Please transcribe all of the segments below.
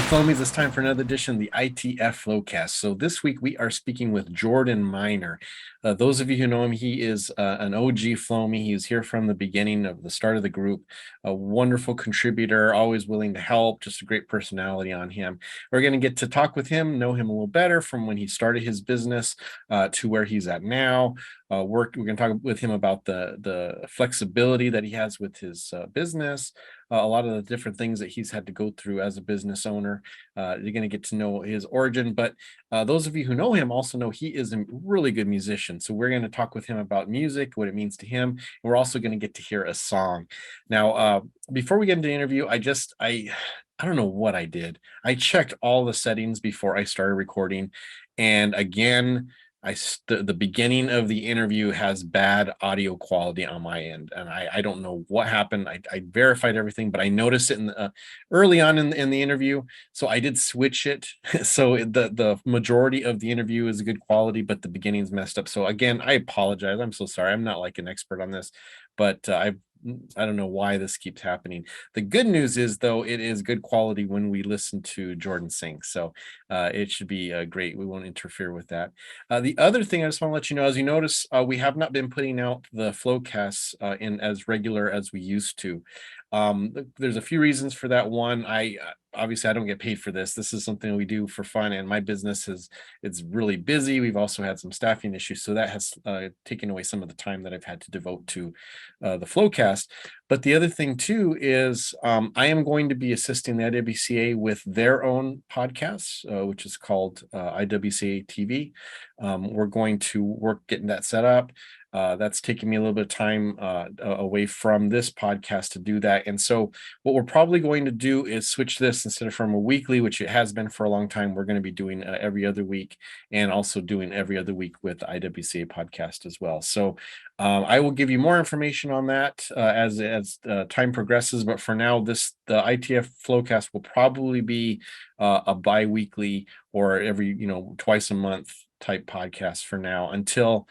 Foamies, it's time for another edition of the ITF Flowcast. So this week we are speaking with Jordan Miner. Those of you who know him, he is an OG Foamy. He was here from the beginning of the start of the group, a wonderful contributor, always willing to help, just a great personality on him. We're going to get to talk with him, know him a little better from when he started his business to where he's at now. We're going to talk with him about the flexibility that he has with his business, a lot of the different things that he's had to go through as a business owner. You're going to get to know his origin, but those of you who know him also know he is a really good musician. So we're going to talk with him about music, what it means to him. And we're also going to get to hear a song. Now, before we get into the interview, I don't know what I did. I checked all the settings before I started recording. And again, the beginning of the interview has bad audio quality on my end, and I don't know what happened. I verified everything, but I noticed it early on in the interview, so I did switch it. So the majority of the interview is good quality, but the beginning's messed up. So again, I apologize. I'm so sorry. I'm not like an expert on this, but I don't know why this keeps happening. The good news is, though, it is good quality when we listen to Jordan sing. So it should be great. We won't interfere with that. The other thing I just want to let you know, as you notice, we have not been putting out the Flowcasts in as regular as we used to. There's a few reasons for that. One, obviously I don't get paid for this. This is something we do for fun, and my business it's really busy. We've also had some staffing issues, so that has taken away some of the time that I've had to devote to the Flowcast. But the other thing too is I am going to be assisting the IWCA with their own podcast, which is called IWCA TV. We're going to work getting that set up. That's taking me a little bit of time away from this podcast to do that. And so what we're probably going to do is switch this instead of from a weekly, which it has been for a long time. We're going to be doing every other week, and also doing every other week with the IWCA podcast as well. So I will give you more information on that as time progresses. But for now, the ITF Flowcast will probably be a bi-weekly or every, twice a month type podcast for now until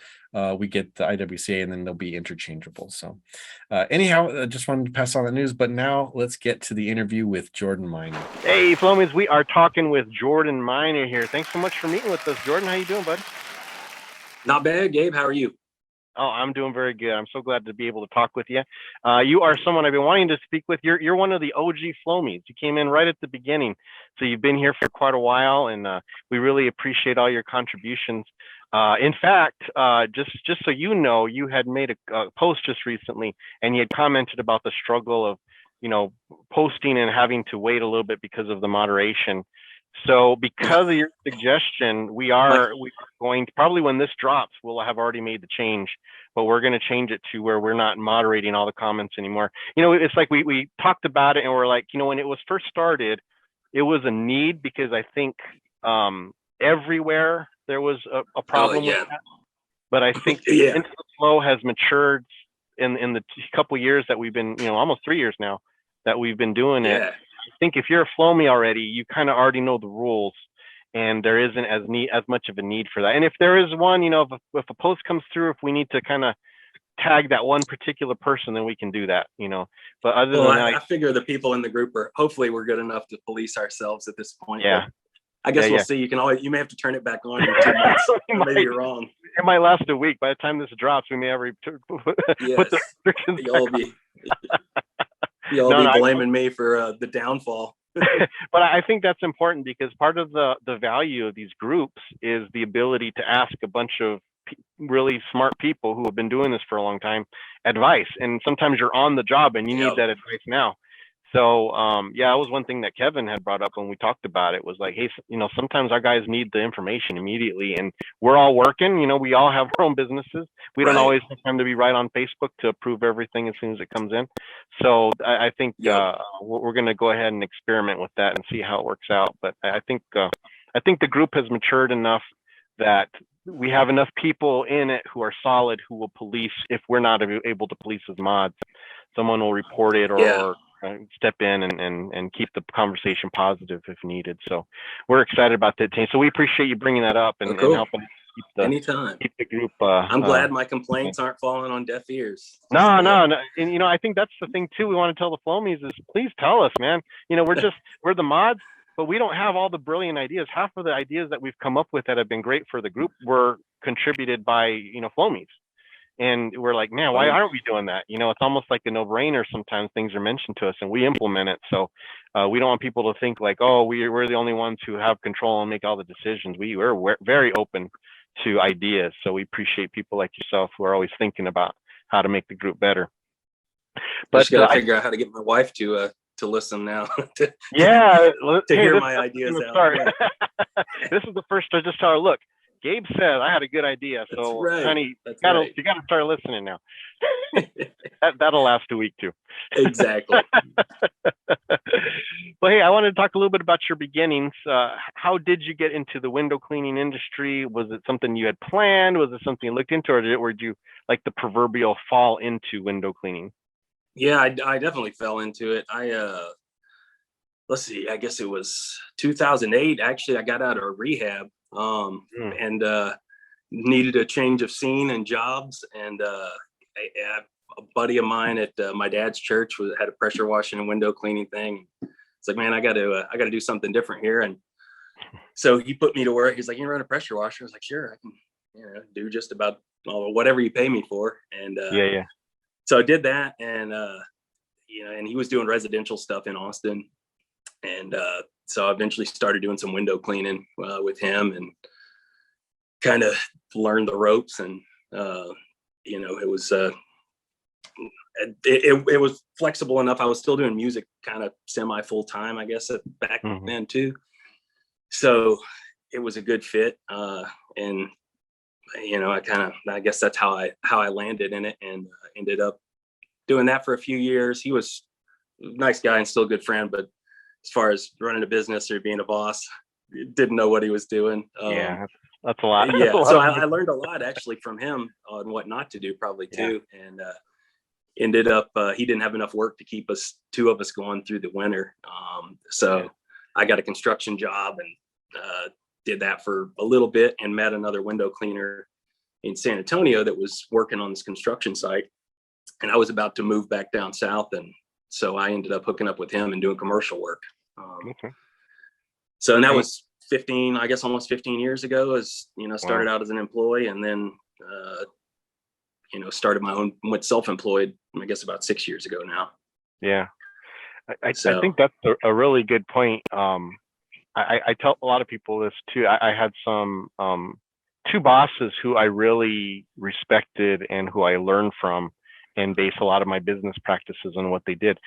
we get the IWCA, and then they'll be interchangeable. So anyhow, I just wanted to pass on the news, but now let's get to the interview with Jordan Miner. Hey, Flomies, we are talking with Jordan Miner here. Thanks so much for meeting with us. Jordan, how you doing, bud? Not bad, Gabe. How are you? Oh, I'm doing very good. I'm so glad to be able to talk with you. You are someone I've been wanting to speak with. You're one of the OG Flomies. You came in right at the beginning, so you've been here for quite a while, and we really appreciate all your contributions. In fact, just so you know, you had made a post just recently, and you had commented about the struggle of, posting and having to wait a little bit because of the moderation. So because of your suggestion, we are going to, probably when this drops, we'll have already made the change, but we're going to change it to where we're not moderating all the comments anymore. It's like we talked about it, and we're like, when it was first started, it was a need, because I think everywhere there was a problem with that. But I think Into the Flow has matured in the couple years that we've been, almost 3 years now that we've been doing it. I think if you're a Flowmy already, you kind of already know the rules, and there isn't as much of a need for that. And if there is one, if a post comes through, if we need to kind of tag that one particular person, then we can do that, But other than that, I figure the people in the group hopefully we're good enough to police ourselves at this point. Yeah. I guess we'll see. You may have to turn it back on in 2 months. Maybe you're wrong. It might last a week. By the time this drops, we may have put the restrictions You'll be blaming me for the downfall. But I think that's important, because part of the value of these groups is the ability to ask a bunch of really smart people who have been doing this for a long time advice. And sometimes you're on the job and you need that advice now. So that was one thing that Kevin had brought up when we talked about it, was like, hey, sometimes our guys need the information immediately, and we're all working, we all have our own businesses. We don't always have time to be right on Facebook to approve everything as soon as it comes in. So I think we're going to go ahead and experiment with that and see how it works out. But I think the group has matured enough that we have enough people in it who are solid, who will police if we're not able to police as mods. Someone will report it or step in and keep the conversation positive if needed. So we're excited about that, team. So we appreciate you bringing that up and helping keep the group. I'm glad my complaints aren't falling on deaf ears. No. And I think that's the thing too. We want to tell the Flomies is, please tell us, man. We're the mods. but we don't have all the brilliant ideas. Half of the ideas that we've come up with that have been great for the group were contributed by, Flomies. And we're like, man, why aren't we doing that? It's almost like a no-brainer. Sometimes things are mentioned to us and we implement it. So we don't want people to think like, oh, we're the only ones who have control and make all the decisions. We're very open to ideas. So we appreciate people like yourself who are always thinking about how to make the group better. But just got to figure out how to get my wife to listen now. to hear my ideas out. Yeah. This is the first to just tell her, look, Gabe said I had a good idea, so honey, you gotta start listening now. That'll last a week too. Exactly. Well, hey, I wanted to talk a little bit about your beginnings. How did you get into the window cleaning industry? Was it something you had planned? Was it something you looked into, or did you like the proverbial fall into window cleaning? Yeah, I definitely fell into it. Let's see, I guess it was 2008. Actually, I got out of rehab and needed a change of scene and jobs. And a buddy of mine at my dad's church had a pressure washing and window cleaning thing. It's like, man, I got to do something different here. And so he put me to work. He's like, you run a pressure washer? I was like, sure, I can do just about whatever you pay me for. And so I did that, and and he was doing residential stuff in Austin. And so I eventually started doing some window cleaning with him and kind of learned the ropes. And, it was it was flexible enough. I was still doing music kind of semi full time, I guess, back then too. So it was a good fit. And, I guess that's how I landed in it, and ended up doing that for a few years. He was a nice guy and still a good friend, but as far as running a business or being a boss, didn't know what he was doing. That's a lot. Yeah. So I learned a lot actually from him on what not to do probably too. And ended up, he didn't have enough work to keep two of us going through the winter. So I got a construction job and did that for a little bit, and met another window cleaner in San Antonio that was working on this construction site. And I was about to move back down south. And so I ended up hooking up with him and doing commercial work. So, and that was almost 15 years ago, started out as an employee, and then, started my own, went self-employed, I guess about 6 years ago now. Yeah. I think that's a really good point. I tell a lot of people this too. I had some, two bosses who I really respected and who I learned from, and base a lot of my business practices on what they did.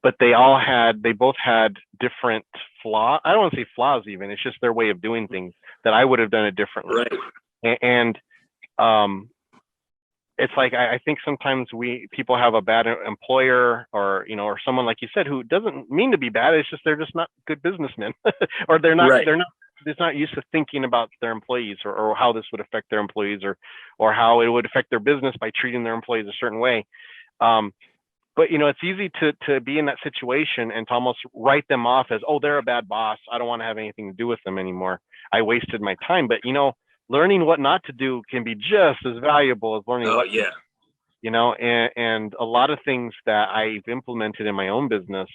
But they both had different flaws. I don't want to say flaws even, it's just their way of doing things that I would have done it differently. Right. And it's like, I think sometimes people have a bad employer, or someone like you said, who doesn't mean to be bad. It's just, they're just not good businessmen or they're not used to thinking about their employees, or how this would affect their employees, or how it would affect their business by treating their employees a certain way. But it's easy to be in that situation and to almost write them off as, oh, they're a bad boss, I don't want to have anything to do with them anymore, I wasted my time. But learning what not to do can be just as valuable as learning what to do. And a lot of things that I've implemented in my own business,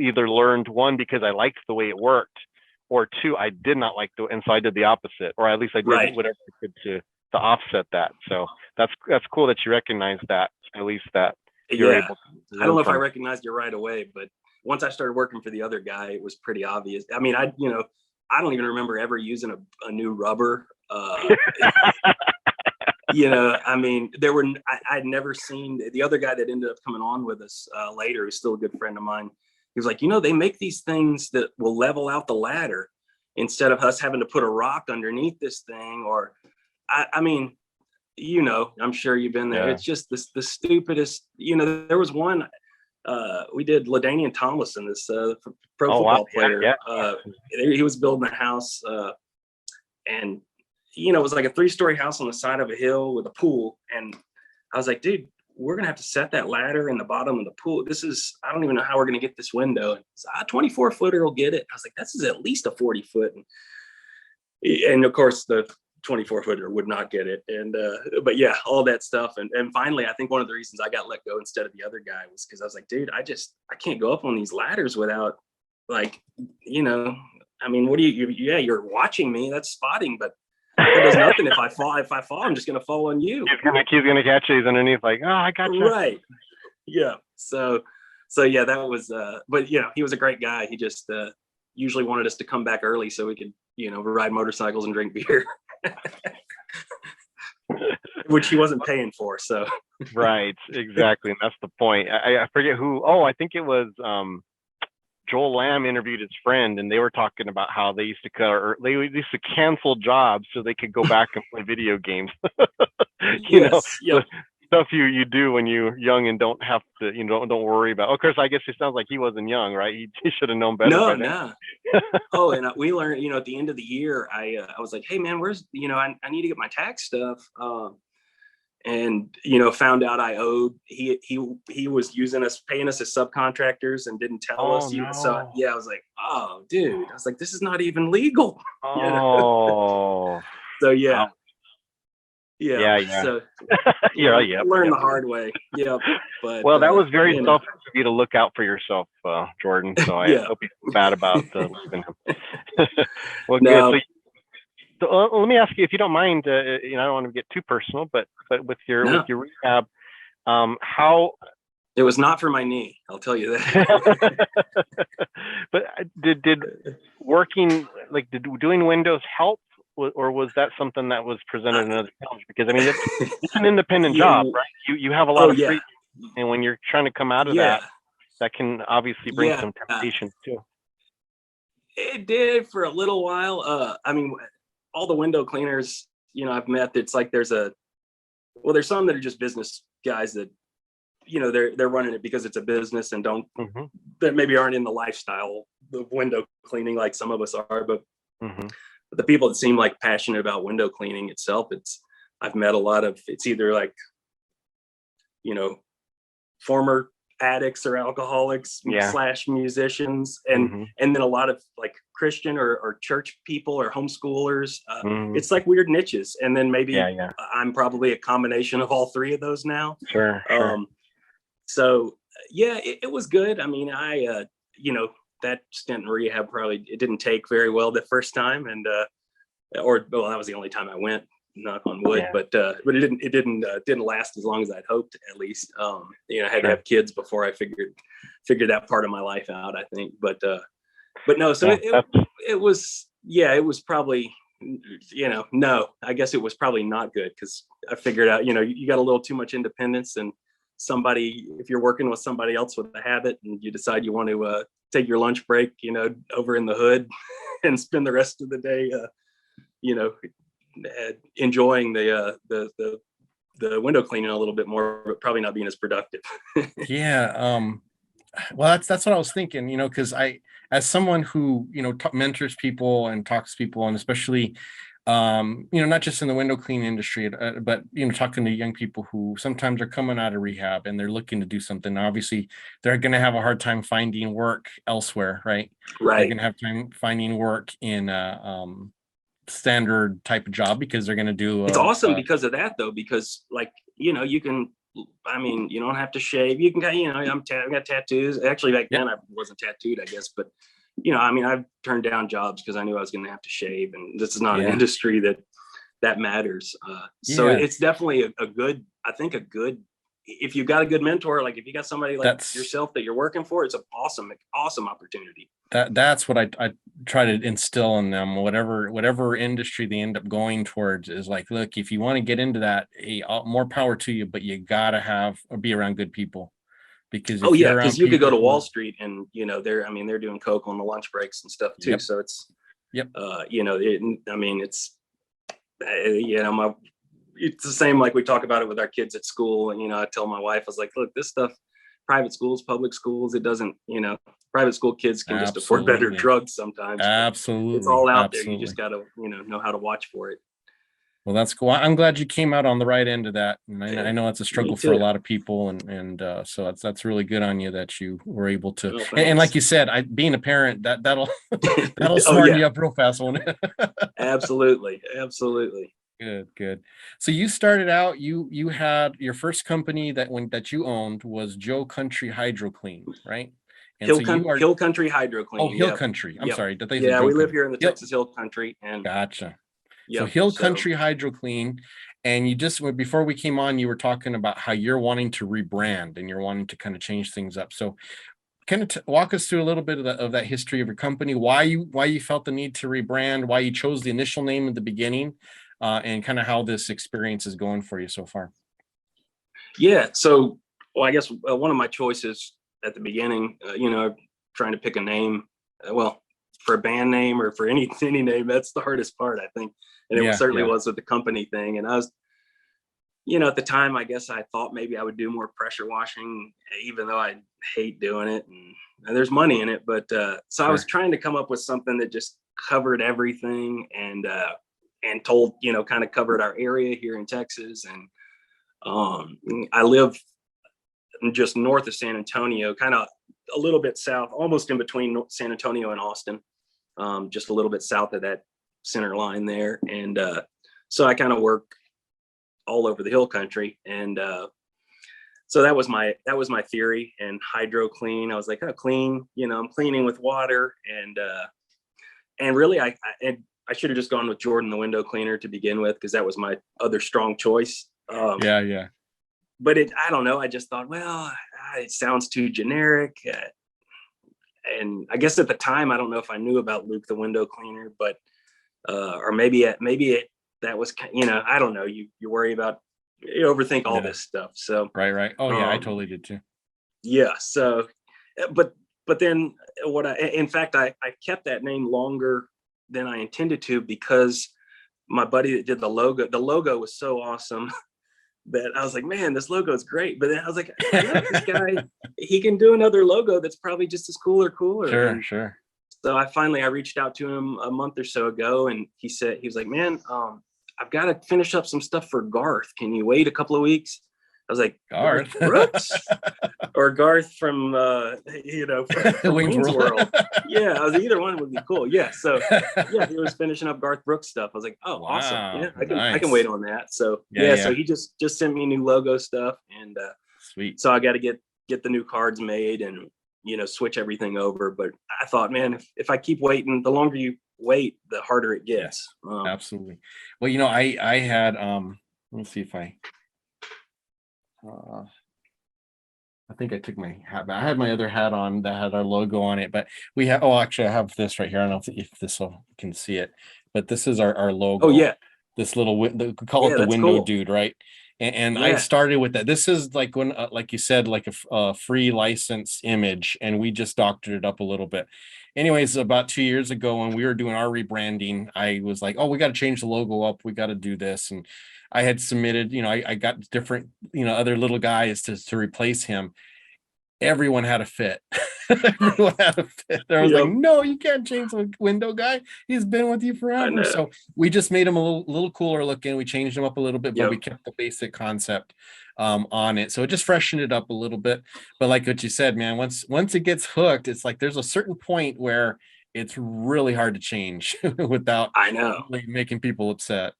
either learned, one, because I liked the way it worked, or two, I did not like and so I did the opposite, or at least I did whatever I could to offset that. So that's cool that you recognize that, at least that you're able to. I don't know if I recognized it right away, but once I started working for the other guy, it was pretty obvious. I mean, I don't even remember ever using a new rubber. I mean, I'd never seen the other guy that ended up coming on with us later, who's still a good friend of mine. He was like, they make these things that will level out the ladder instead of us having to put a rock underneath this thing. Or, I mean, I'm sure you've been there. Yeah. It's just the stupidest, there was one, we did LaDainian Tomlinson, this pro football player. Yeah. He was building a house and, it was like a 3-story house on the side of a hill with a pool. And I was like, dude, we're going to have to set that ladder in the bottom of the pool. I don't even know how we're going to get this window. And a 24-footer will get it. I was like, this is at least a 40-foot. And of course, the 24-footer would not get it. And, but yeah, all that stuff. And finally, I think one of the reasons I got let go instead of the other guy was because I was like, dude, I can't go up on these ladders without, like, I mean, what do yeah, you're watching me. That's spotting, but that does nothing. If I fall, I'm just going to fall on you. He's gonna catch you. He's underneath, like, oh, I got you. Right. Yeah. So yeah, that was, but you know, he was a great guy. He just, usually wanted us to come back early so we could, you know, ride motorcycles and drink beer, which he wasn't paying for. So. Right. Exactly. And that's the point. I forget who, I think it was, Joel Lamb interviewed his friend, and they were talking about how they used to cancel jobs so they could go back and play video games. You know, Yep. stuff you do when you're young and don't have to, don't worry about. Of course, I guess it sounds like he wasn't young, right? He should have known better. No. Oh, and we learned, you know, at the end of the year, I was like, hey man, where's, you know, I need to get my tax stuff. And you know, found out I owed. He was paying us as subcontractors and didn't tell us. No. So yeah, I was like, oh dude, I was like, this is not even legal. Oh. You know? So yeah. Wow. Yeah. So learn the hard way. Yeah. But well, that was very selfish of you to look out for yourself, Jordan. So I hope you feel bad about leaving him. Well, no. Good. So let me ask you, if you don't mind, you know, I don't want to get too personal, but with your rehab, how? It was not for my knee, I'll tell you that. But did doing windows help, or was that something that was presented another challenge? Because I mean, it's an independent job, right? You have a lot of free, and when you're trying to come out of that can obviously bring some temptation too. It did for a little while. I mean, all the window cleaners, you know, I've met, it's like there's some that are just business guys that, you know, they're running it because it's a business and that maybe aren't in the lifestyle of window cleaning like some of us are, but the people that seem like passionate about window cleaning itself, I've met a lot of, it's either like, you know, former addicts or alcoholics / musicians, and then a lot of like Christian or church people or homeschoolers. It's like weird niches, and then maybe I'm probably a combination of all three of those now. Sure. So yeah, it was good. I mean, you know, that stint in rehab it didn't take very well the first time, and that was the only time I went, knock on wood, but it didn't last as long as I'd hoped, at least. You know, I had to have kids before I figured that part of my life out, I think, but no, so it was probably, you know, no, I guess it was probably not good, because I figured out, you know, you got a little too much independence, and if you're working with somebody else with a habit and you decide you want to take your lunch break, you know, over in the hood and spend the rest of the day, you know, enjoying the window cleaning a little bit more, but probably not being as productive. Well, that's what I was thinking, you know, because as someone who, you know, mentors people and talks to people, and especially, you know, not just in the window cleaning industry, but, you know, talking to young people who sometimes are coming out of rehab and they're looking to do something. Obviously, they're going to have a hard time finding work elsewhere, right? They're going to have time finding work in standard type of job, because they're going to do it's awesome because of that, though, because, like, you know, you can, I mean, you don't have to shave. You can, you know, I got tattoos. Actually, back then I wasn't tattooed, I guess, but, you know, I mean, I've turned down jobs because I knew I was going to have to shave, and this is not an industry that matters. So it's definitely a good, if you've got a good mentor, like if you got somebody like yourself that you're working for, it's an awesome opportunity. That's what I try to instill in them. Whatever industry they end up going towards is like, look, if you want to get into that, more power to you, but you gotta be around good people. Because because you could go to Wall Street and, you know, they're doing coke on the lunch breaks and stuff too. So it's you know, I mean, it's you know, it's the same, like we talk about it with our kids at school, and, you know, I tell my wife, I was like, look, this stuff, private schools, public schools, it doesn't, you know, private school kids can just afford better drugs sometimes. Absolutely. It's all out there. You just got to, you know how to watch for it. Well, that's cool. I'm glad you came out on the right end of that. And I know it's a struggle for a lot of people. And so that's really good on you that you were able to. Oh, and like you said, being a parent, that'll smarten you up real fast, won't it? Absolutely. Good. So you started out, you had your first company that you owned was Joe Country Hydro Clean, right? And so you are Hill Country Hydro oh Clean. Hill Yep. Country. I'm Yep. sorry. Did they say Yeah, Joe we live Country? here in the Yep. Texas Hill Country, and Gotcha. So yep. Hill Country Hydro Clean, and you just before we came on, you were talking about how you're wanting to rebrand and you're wanting to kind of change things up. So kind of walk us through a little bit of that history of your company, why you felt the need to rebrand, why you chose the initial name at the beginning, and kind of how this experience is going for you so far. Yeah. So, well, I guess one of my choices at the beginning, trying to pick a name, well, for a band name or for any name, that's the hardest part, I think. And it certainly was with the company thing. And I was, at the time, I guess I thought maybe I would do more pressure washing, even though I hate doing it and there's money in it. But so I was trying to come up with something that just covered everything and told, kind of covered our area here in Texas. And I live just north of San Antonio, kind of a little bit south, almost in between San Antonio and Austin, just a little bit south of that center line there. And so I kind of work all over the Hill Country. And so that was my theory. And hydro clean, I was like, oh, clean, I'm cleaning with water. And really I should have just gone with Jordan the window cleaner to begin with, because that was my other strong choice. Yeah. But I don't know. I just thought, well, it sounds too generic. And I guess at the time, I don't know if I knew about Luke the window cleaner, but, or maybe that was, I don't know. You worry about, you overthink all this stuff. So, right. Oh yeah. I totally did too. Yeah. So, but then in fact, I kept that name longer than I intended to, because my buddy that did the logo was so awesome that I was like, man, this logo is great. But then I was like, I know this guy, he can do another logo that's probably just as cool or cooler. Sure. So I reached out to him a month or so ago, and he was like, man, I've got to finish up some stuff for Garth. Can you wait a couple of weeks? I was like, Garth Brooks or Garth from, from Wayne's World. Yeah, I was like, either one would be cool. Yeah. So yeah, he was finishing up Garth Brooks stuff. I was like, oh, wow, awesome. Yeah, I can wait on that. So so he just sent me new logo stuff, and sweet. So I got to get the new cards made and switch everything over. But I thought, man, if I keep waiting, the longer you wait, the harder it gets. Absolutely. Well, I had let me see if I think I took my hat back. I had my other hat on that had our logo on it, but we have, actually I have this right here. I don't know if this can see it, but this is our logo. Oh yeah. This little window, call it the window cool. Dude, right? And I started with that. This is like when, like you said, like a free license image, and we just doctored it up a little bit. Anyways, about 2 years ago when we were doing our rebranding, I was like, oh, we got to change the logo up. We got to do this. And I had submitted, I got different, other little guys to replace him. Everyone had a fit. Everyone had a fit. There was like, no, you can't change the window guy. He's been with you forever. So we just made him a little cooler looking. We changed him up a little bit, but we kept the basic concept on it. So it just freshened it up a little bit. But like what you said, man, once it gets hooked, it's like there's a certain point where it's really hard to change without really making people upset.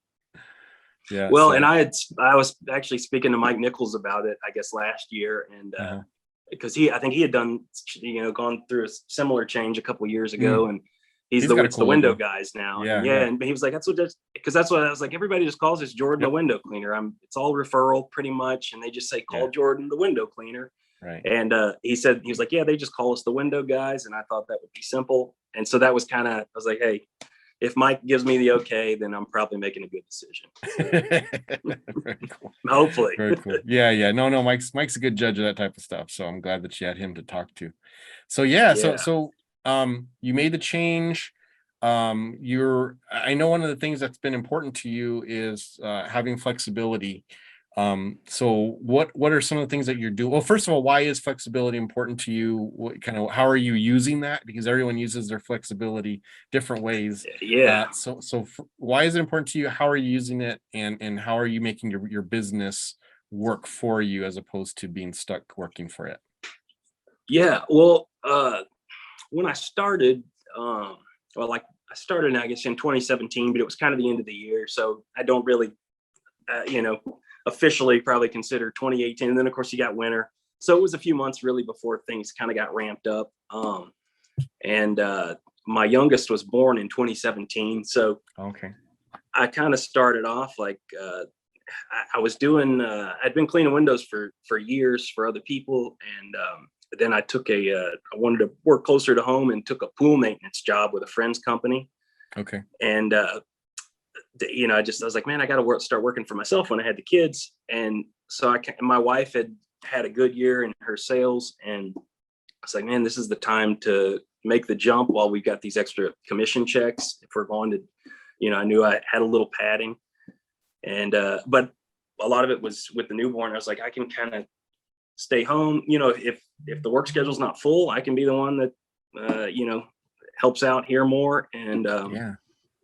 Yeah. Well, and I was actually speaking to Mike Nichols about it, I guess last year, and because I think he had done, gone through a similar change a couple of years ago, and he's the window guys now. Yeah. And he was like, because that's what I was like, everybody just calls us Jordan the window cleaner. It's all referral pretty much, and they just say call Jordan the window cleaner. Right. And he was like, yeah, they just call us the window guys, and I thought that would be simple. And so that was I was like, hey, if Mike gives me the okay, then I'm probably making a good decision. Very cool. Hopefully. Very cool. Yeah. No, Mike's a good judge of that type of stuff. So I'm glad that you had him to talk to. So so you made the change. I know one of the things that's been important to you is having flexibility. So what are some of the things that you're doing? Well, first of all, why is flexibility important to you? How are you using that? Because everyone uses their flexibility different ways. Yeah. So why is it important to you? How are you using it? And how are you making your business work for you as opposed to being stuck working for it? Yeah. Well, when I started, I started, I guess in 2017, but it was kind of the end of the year. So I don't really, officially probably consider 2018. And then of course you got winter. So it was a few months really before things kind of got ramped up. And my youngest was born in 2017. So Okay. I kind of started off like I was doing. I'd been cleaning windows for years for other people, and then I took I wanted to work closer to home and took a pool maintenance job with a friend's company. Okay. And I was like, man, I got to start working for myself when I had the kids. And so my wife had a good year in her sales, and I was like, man, this is the time to make the jump while we got these extra commission checks. If we're going to, I knew I had a little padding, and but a lot of it was with the newborn. I was like, I can kind of stay home. If the work schedule's not full, I can be the one that helps out here more. And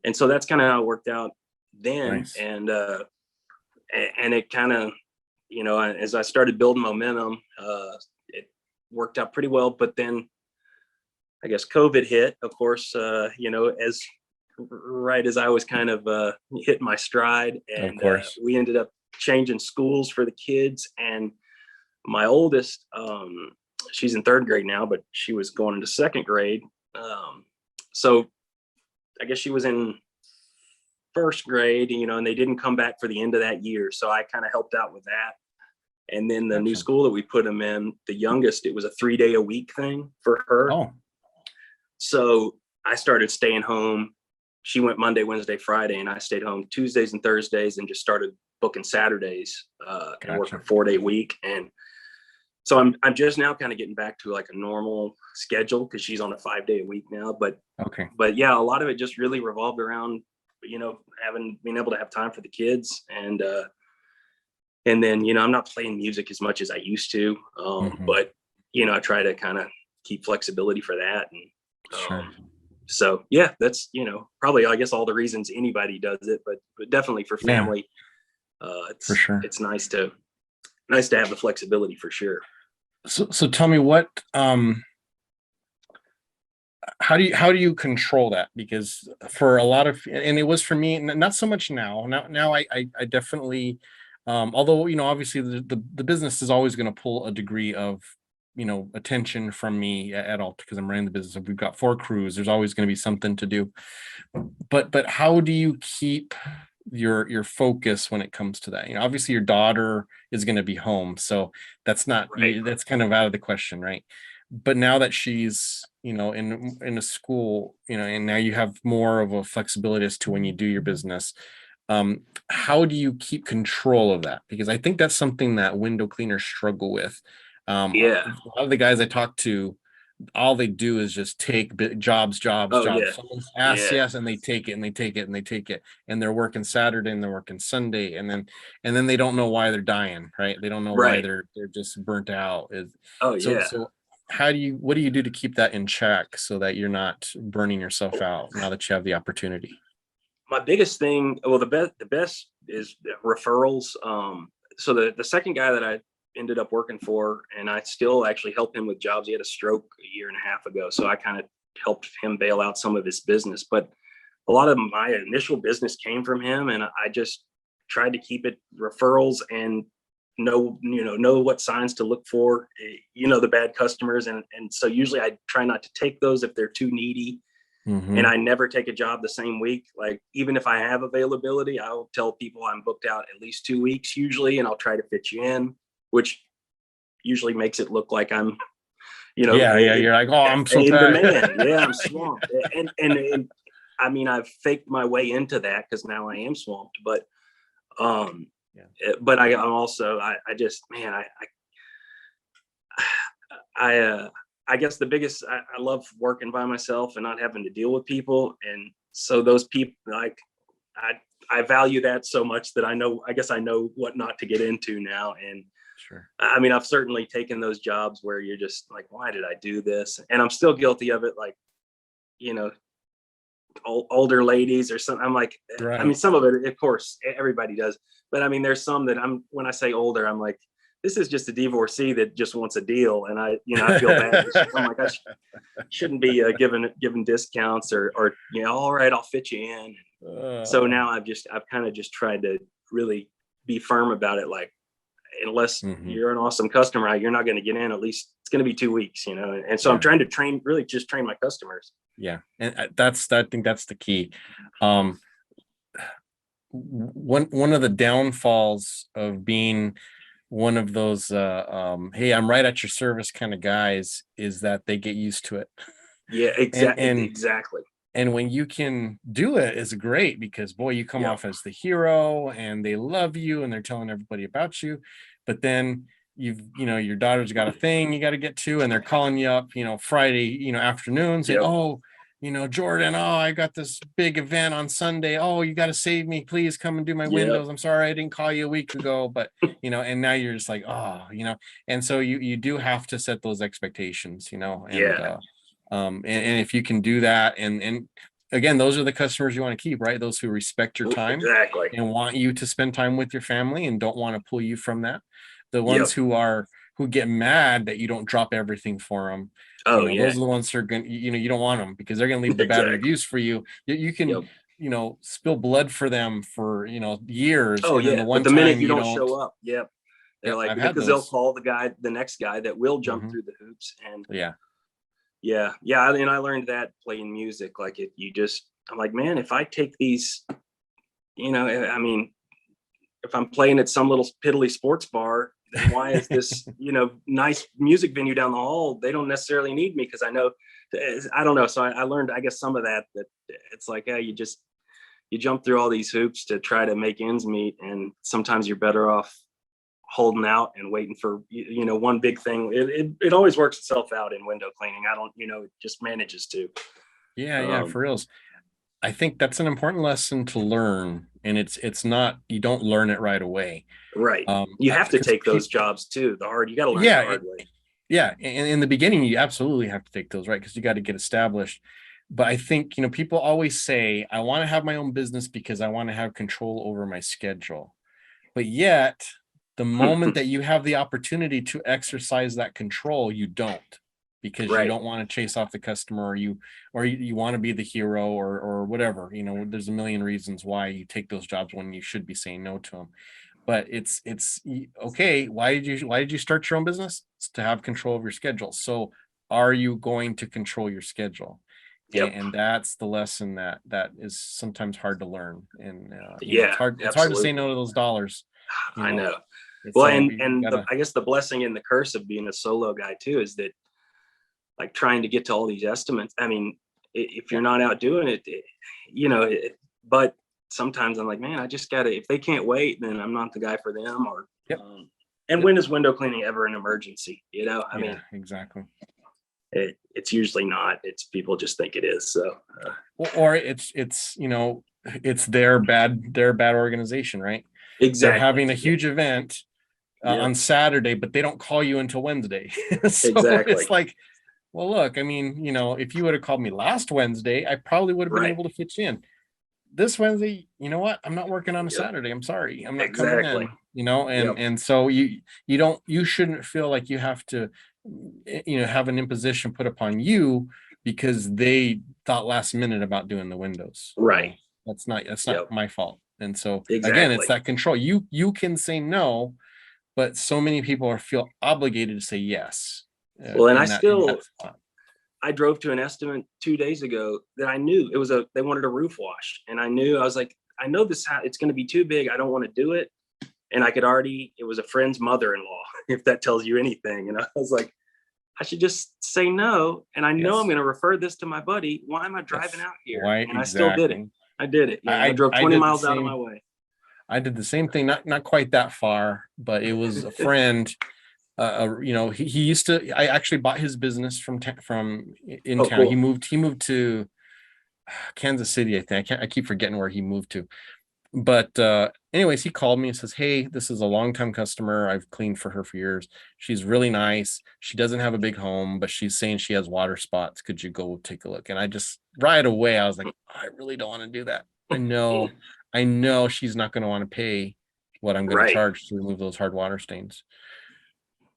and so that's kind of how it worked out then. Nice. And it kind of, as I started building momentum, it worked out pretty well. But then I guess COVID hit, of course, as right as I was kind of hit my stride, and Of course. we ended up changing schools for the kids. And my oldest, she's in third grade now, but she was going into second grade. So I guess she was in first grade, and they didn't come back for the end of that year. So I kind of helped out with that. And then the new school that we put them in, the youngest, it was a 3-day a week thing for her. Oh. So I started staying home. She went Monday, Wednesday, Friday, and I stayed home Tuesdays and Thursdays and just started booking Saturdays and working a 4-day week. And so I'm just now kind of getting back to like a normal schedule because she's on a 5-day a week now. But yeah, a lot of it just really revolved around, being able to have time for the kids. And then, I'm not playing music as much as I used to. But, I try to kind of keep flexibility for that. And Sure. so, yeah, that's, probably, I guess, all the reasons anybody does it, but definitely for family, it's for sure. It's nice to have the flexibility for sure. So tell me what, how do you control that? Because for a lot of, and it was for me, not so much now. Now I definitely, although obviously the business is always going to pull a degree of attention from me at all because I'm running the business. We've got 4 crews. There's always going to be something to do. But how do you keep your focus when it comes to that? Obviously your daughter is going to be home, so that's not Right. that's kind of out of the question, right? But now that she's in a school, and now you have more of a flexibility as to when you do your business, how do you keep control of that? Because I think that's something that window cleaners struggle with. Yeah. A lot of the guys I talk to, all they do is just take jobs. Oh, yeah. Someone asks Yeah. yes, and they take it, and they take it, and they take it, and they're working Saturday and they're working Sunday, and then they don't know why they're dying, right? They don't know why Right. they're just burnt out. Oh, So yeah. so what do you do to keep that in check so that you're not burning yourself out now that you have the opportunity? My biggest thing, well, the best is referrals. So the second guy that I ended up working for, and I still actually help him with jobs. He had a stroke a year and a half ago, so I kind of helped him bail out some of his business. But a lot of my initial business came from him, and I just tried to keep it referrals and know what signs to look for. The bad customers, and so usually I try not to take those if they're too needy. And I never take a job the same week. Like, even if I have availability, I'll tell people I'm booked out at least 2 weeks usually, and I'll try to fit you in, which usually makes it look like I'm, you're like, oh, I'm so in tired. demand. Yeah, I'm swamped. And I mean, I've faked my way into that because now I am swamped. But but I'm also, I just, man, I guess the biggest, I love working by myself and not having to deal with people. And so those people, like, I value that so much that I guess I know what not to get into now. And Sure. I mean, I've certainly taken those jobs where you're just like, why did I do this? And I'm still guilty of it. Like, older ladies or something. I'm like, Right. I mean, some of it, of course, everybody does. But I mean, there's some that when I say older, I'm like, this is just a divorcee that just wants a deal. And I feel bad. I'm like, I shouldn't be given discounts or, all right, I'll fit you in. So now I've kind of just tried to really be firm about it. Like, unless Mhm. you're an awesome customer, you're not going to get in. At least it's going to be 2 weeks, you know. And so I'm Yeah. trying to train my customers. Yeah. And I think that's the key. One of the downfalls of being one of those hey, I'm right at your service kind of guys is that they get used to it. Yeah, exactly. And when you can do it is great, because boy, you come Yep. off as the hero and they love you and they're telling everybody about you. But then your daughter's got a thing you got to get to, and they're calling you up, Friday, afternoon, saying, Yep. oh, Jordan, oh, I got this big event on Sunday. Oh, you got to save me, please come and do my Yep. windows. I'm sorry I didn't call you a week ago, but and now you're just like, oh, and so you do have to set those expectations, and Yeah. and if you can do that, and again, those are the customers you want to keep, right? Those who respect your time Exactly. and want you to spend time with your family and don't want to pull you from that. The ones Yep. who get mad that you don't drop everything for them. Oh yeah. Those are the ones who are going to, you don't want them, because they're going to leave the bad Exactly. reviews for you. You can, Yep. spill blood for them for, years. Oh And then yeah. the one But the minute time you don't show up, yep. They're Yep, like, I've had because they'll those. call the next guy that will jump Mhm. through the hoops. And Yeah. yeah. And I learned that playing music. Like I'm like, man, if I take these, I mean, if I'm playing at some little piddly sports bar, then why is this, nice music venue down the hall? They don't necessarily need me, because I know, I don't know. So I learned, I guess, some of that it's like, yeah, you jump through all these hoops to try to make ends meet. And sometimes you're better off holding out and waiting for, one big thing. It always works itself out in window cleaning. I don't, it just manages to. Yeah, for reals. I think that's an important lesson to learn, and it's not, you don't learn it right away. Right. You have to 'Cause take those jobs too. You got to learn it the yeah, hard way. yeah. And in the beginning, you absolutely have to take those, right? Because you got to get established. But I think, people always say, I want to have my own business because I want to have control over my schedule. But yet, the moment that you have the opportunity to exercise that control, you don't, because you Right. don't want to chase off the customer, or you want to be the hero, or whatever. There's a million reasons why you take those jobs when you should be saying no to them. But it's okay. Why did you start your own business? It's to have control of your schedule. So are you going to control your schedule? Yep. And that's the lesson that is sometimes hard to learn. And Yeah, it's hard to absolutely. say no to those dollars. I know. It's Well, like, I guess the blessing and the curse of being a solo guy too is that, like, trying to get to all these estimates. I mean, if you're not out doing it, but sometimes I'm like, man, I just gotta. If they can't wait, then I'm not the guy for them. Or, Yep. And when is window cleaning ever an emergency? I mean, exactly. It's usually not. It's people just think it is. So, or it's it's their bad organization, right? exactly. They're having a huge event on Saturday, but they don't call you until Wednesday. So exactly. it's like, well, look, I mean, if you would have called me last Wednesday, I probably would have been able to fit you in. This Wednesday, you know what? I'm not working on a Saturday. I'm sorry. I'm not coming in, and so you shouldn't feel like you have to, have an imposition put upon you because they thought last minute about doing the windows. Right. That's not my fault. And so Exactly. again, it's that control. You can say no, but so many people feel obligated to say yes. Well, and I drove to an estimate 2 days ago that I knew they wanted a roof wash. And I was like, I know it's going to be too big. I don't want to do it. And it was a friend's mother-in-law, if that tells you anything. And I was like, I should just say no. And I know I'm going to refer this to my buddy. Why am I driving out here? Why? And I still did it. I did it. I drove 20 miles out of my way. I did the same thing, not quite that far, but it was a friend. He used to. I actually bought his business from in town. Cool. He moved to Kansas City, I think. I keep forgetting where he moved to. But anyways, he called me and says, hey, this is a longtime customer. I've cleaned for her for years. She's really nice. She doesn't have a big home, but she's saying she has water spots. Could you go take a look? And I just right away, I was like, I really don't want to do that. I know she's not going to want to pay what I'm going to charge to remove those hard water stains.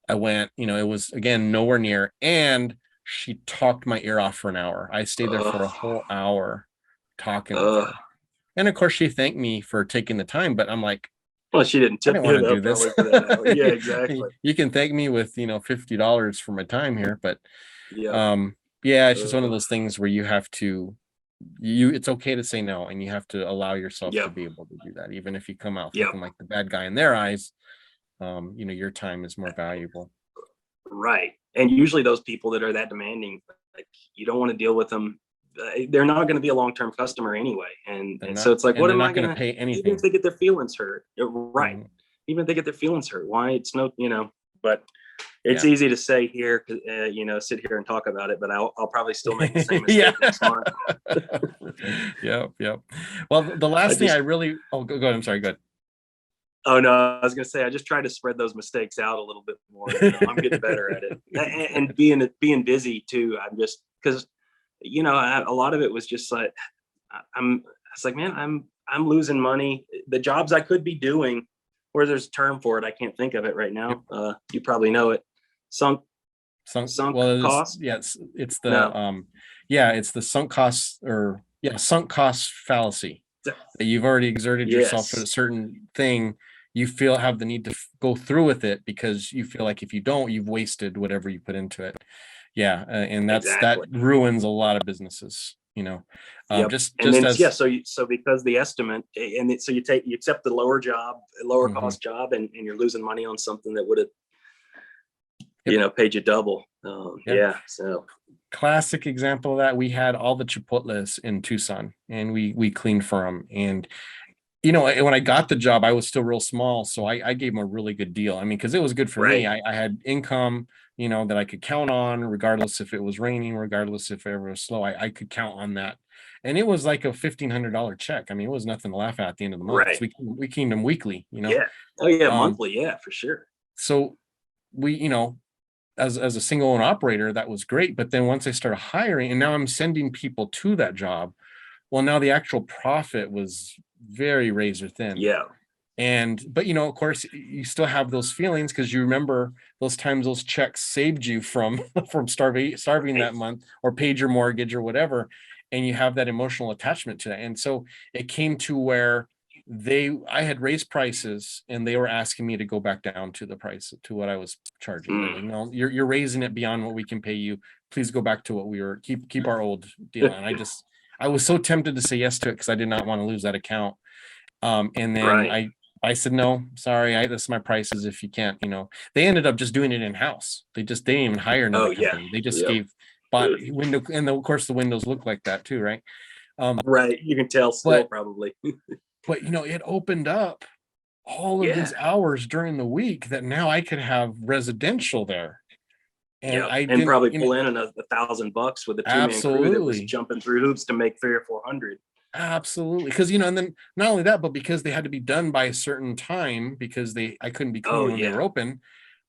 I went, it was, again, nowhere near. And she talked my ear off for an hour. I stayed there for a whole hour talking with her. And of course, she thanked me for taking the time, but I'm like, Well, she didn't I tip didn't you want to though, do this. probably for that hour. Yeah, exactly. You can thank me with, $50 for my time here, but Yep. yeah, it's just one of Uh, those things where you have to, it's okay to say no, and you have to allow yourself to yep. be able to do that, even if you come out Yep. looking like the bad guy in their eyes. Your time is more valuable. Right. And usually those people that are that demanding, like you don't want to deal with them. They're not going to be a long-term customer anyway. They're And not, so it's like, and what they're am I not going going to to, pay even if anything. they get their feelings hurt, right. Mhm. Even if they get their feelings hurt, why it's no, but it's Yeah. easy to say here, sit here and talk about it, but I'll probably still make the same Yeah. mistake next month. Yep. Well, the I last thing I just, really, oh, go ahead. I'm sorry. Go oh no, I was going to say, I just try to spread those mistakes out a little bit more. I'm getting better at it, and being busy too. I'm just, because, a lot of it was just like, it's like, man, I'm losing money. The jobs I could be doing, where there's a term for it, I can't think of it right Yep. now. You probably know it. Sunk cost. Yes, it's No, it's the sunk costs, or sunk cost fallacy, that you've already exerted yourself at a yes, certain thing. You have the need to go through with it because you feel like if you don't, you've wasted whatever you put into it. Yeah, and that exactly. ruins a lot of businesses. Yep. And Just then as so because the estimate, so you accept the lower lower Mhm. cost job, and you're losing money on something that would have Yep. paid you double. Yep. Yeah. So Classic example of that, we had all the Chipotles in Tucson, and we cleaned for them. And when I got the job, I was still real small, so I gave them a really good deal. I mean, because it was good for me. right. I had income, that I could count on, regardless if it was raining, regardless if it ever was slow. I could count on that, and it was like a $1,500 check. I mean, it was nothing to laugh at the end of the month. Right. We cleaned them weekly. Yeah. Oh yeah, Um, monthly. Yeah, for sure. so we, as a single owner operator, that was great. But then once I started hiring, and now I'm sending people to that job, well, now the actual profit was very razor thin. Yeah. But of course, you still have those feelings because you remember those times those checks saved you from starving Right. that month, or paid your mortgage or whatever, and you have that emotional attachment to that. And so it came to where I had raised prices, and they were asking me to go back down to the price to what I was charging. They're like, no, you're raising it beyond what we can pay you. Please go back to what we were, keep our old deal. And I was so tempted to say yes to it because I did not want to lose that account. And then Right. I said, no, sorry, this is my prices. If you can't, they ended up just doing it in house. They didn't even hire another Oh yeah. company. They just Yep. bought window, and of course the windows look like that too, right? Right. You can tell still But probably. it opened up all of Yeah. these hours during the week that now I could have residential there. And Yep. I And didn't, probably pull in $1,000 with a 2-man crew that was absolutely. jumping through hoops to make 300 or 400. Absolutely. Because, and then not only that, but because they had to be done by a certain time, because I couldn't be Oh cleaning when they yeah. were open,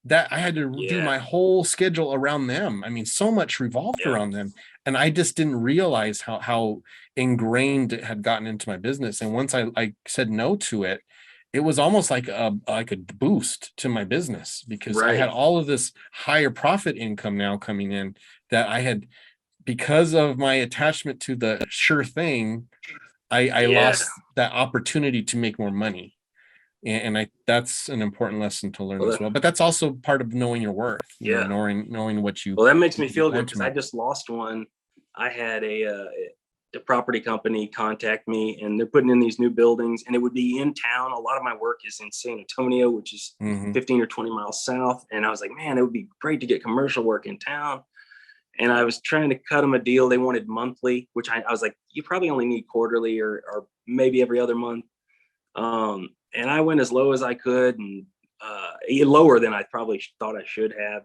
that I had to do Yeah. my whole schedule around them. I mean, so much revolved Yeah. around them. And I just didn't realize how ingrained it had gotten into my business. And once I said no to it, it was almost like a boost to my business, because I had Right. all of this higher profit income now coming in that I had, because of my attachment to the sure thing, I Yeah. lost that opportunity to make more money. And that's an important lesson to learn Well, as well. But that's also part of knowing your worth, yeah. knowing what you Well, that makes me feel good want to because I make. just lost one. I had a property company contact me, and they're putting in these new buildings, and it would be in town. A lot of my work is in San Antonio, which is Mhm. 15 or 20 miles south. And I was like, man, it would be great to get commercial work in town. And I was trying to cut them a deal. They wanted monthly, which I was like, you probably only need quarterly or maybe every other month. And I went as low as I could, and lower than I probably thought I should have.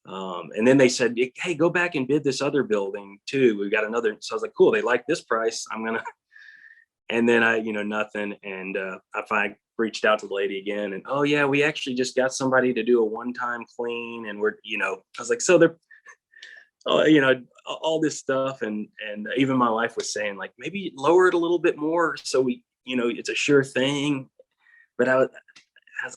And then they said, hey, go back and bid this other building too. We've got another. So I was like, cool, they like this price. I'm going to, and then nothing. And I finally reached out to the lady again, and, oh yeah, we actually just got somebody to do a one-time clean. And I was like, so they're, all this stuff. And even my wife was saying, like, maybe lower it a little bit more. So it's a sure thing. But I was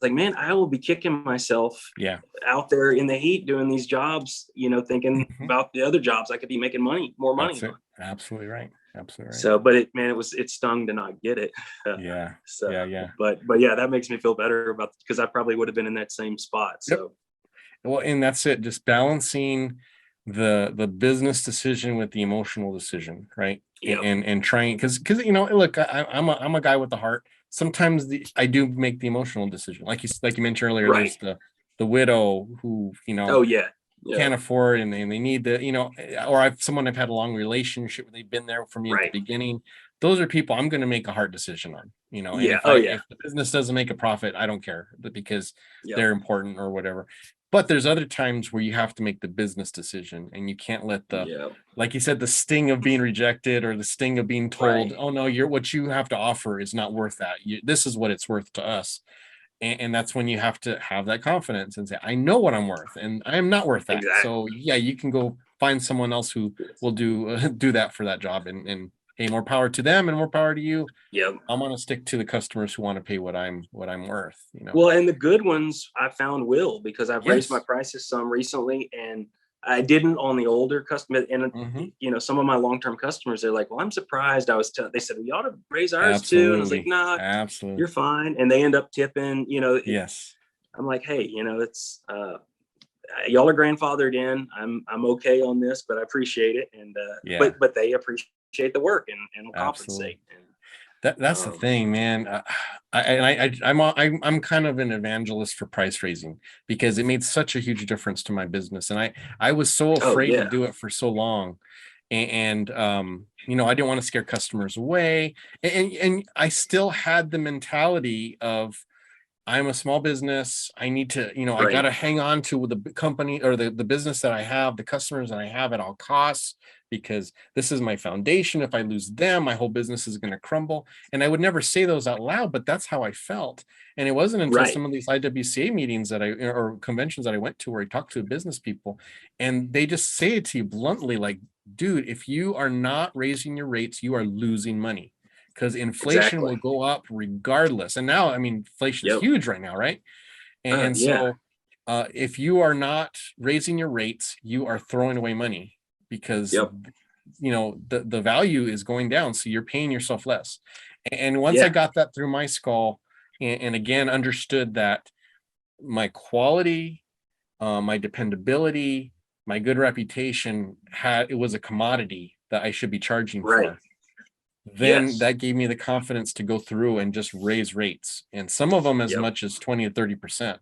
like, man, I will be kicking myself Yeah. out there in the heat doing these jobs, thinking Mhm. about the other jobs I could be making more money That's it. on. Absolutely right. Absolutely right. So, but it stung to not get it. Yeah. So, Yeah. but yeah, that makes me feel better about, because I probably would have been in that same spot. Yep. So, Well, and that's it. Just balancing the business decision with the emotional decision, right? yep. And trying, because look, I'm a guy with the heart. Sometimes I do make the emotional decision, like you mentioned earlier. Right. There's the widow who Oh yeah. Yeah. can't afford, and they need or I've had a long relationship. They've been there for me at the Right. beginning. Those are people I'm going to make a hard decision on, and Yeah. Oh yeah. if the business doesn't make a profit, I don't care, because Yep. they're important or whatever. But there's other times where you have to make the business decision, and you can't let Yep. like you said, the sting of being rejected or the sting of being told, Right. oh no, what you have to offer is not worth that. This is what it's worth to us. And that's when you have to have that confidence and say, I know what I'm worth, and I am not worth that. So Exactly. yeah, you can go find someone else who will do that for that job, and hey, more power to them and more power to you. Yep. I'm going to stick to the customers who want to pay what I'm worth. Well, and the good ones I found will, because I've raised my Yes. prices some recently, and I didn't on the older customer. And Mm-hmm. some of my long-term customers, they're like, "Well, I'm surprised." They said, "We ought to raise ours too," and I was like, Absolutely. "Nah, Absolutely. you're fine." And they end up tipping. Yes. I'm like, "Hey, it's y'all are grandfathered in. I'm okay on this, but I appreciate it." And Yeah. but they appreciate the work and will Absolutely. compensate. And That's the thing, man. I'm kind of an evangelist for price raising, because it made such a huge difference to my business, and I was so oh afraid to yeah, do it for so long, and I didn't want to scare customers away, and I still had the mentality of, I'm a small business. I need to, I got right, to hang on to the company or the business that I have, the customers that I have at all costs, because this is my foundation. If I lose them, my whole business is going to crumble. And I would never say those out loud, but that's how I felt. And it wasn't until right, some of these IWCA meetings or conventions that I went to, where I talked to business people, and they just say it to you bluntly, like, dude, if you are not raising your rates, you are losing money, because inflation exactly. will go up regardless. And now, I mean, inflation is Yep. huge right now, right? And Yeah. so if you are not raising your rates, you are throwing away money, because Yep. the value is going down, so you're paying yourself less. And once I Yeah. got that through my skull, and again understood that my quality, my dependability, my good reputation, it was a commodity that I should be charging Right. for, then Yes. that gave me the confidence to go through and just raise rates, and some of them as Yep. much as 20 to 30%,